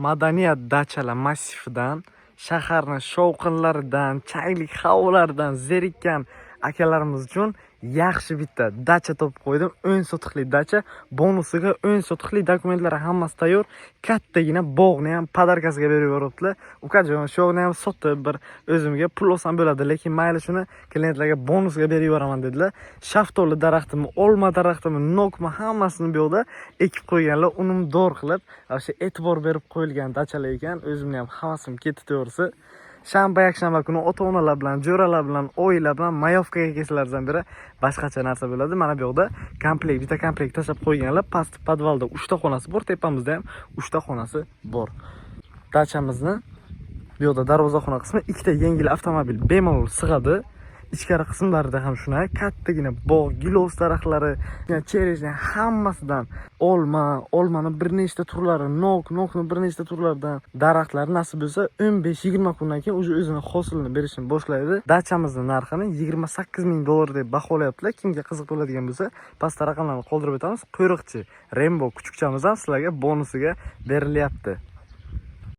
madaniyat dachalar massifidan, shaharning shovqinlaridan, chaylik havolardan zerikkan akalarimiz uchun yaxshi bitta dacha topib qo'ydim. 10 sotixli dacha, bonusiga 10 sotixli dokumentlari hammasi tayyor. Kattagina bog'ni ham podarkasiga berib yuboribdilar. Ukajon, shu yog'ni ham sotib bir o'zimga pul olsam bo'ladi, lekin mayli shuni klientlarga bonusga berib yuboraman dedilar. Shaftoli daraxtimi, olma daraxtimi, nokmi hammasini bu yoqda ekib qo'yganlar, unumdor qilib, o'sha e'tibor berib qo'yilgan dachalar ekan. O'zimni ham havasim ketdi to'g'risi. Shanba yakshanba kuni ota-onalar bilan, jo'ralar bilan, oilalar bilan mayovkaga kelsalardan beri boshqacha narsa bo'ladi. Mana bu yoqda bitta komplekt tashlab qo'yganlar. Pastki podvalda 3 ta xonasi bor, tepamizda ham 3 ta xonasi bor. Dachamizni bu yoqda darvozaxona qismi 2 ta yengil avtomobil bemalol sig'adi. Ichkari qismlarida ham shunday kattagina bog', gilos daraxtlari, chereshning hammasidan olmani bir nechta turlari, nokni bir nechta turlaridan daraxtlar nasib bo'lsa 15-20 kundan keyin o'zini hosilini berishni boshlaydi. Dachamizni narxini $28,000 deb baholayaptilar. Kimga qiziq bo'ladigan bo'lsa, pastda raqamlarni qoldirib o'tamiz. Qo'riqchi Rembo kuchukchamiz ham sizlarga bonusiga berilyapti.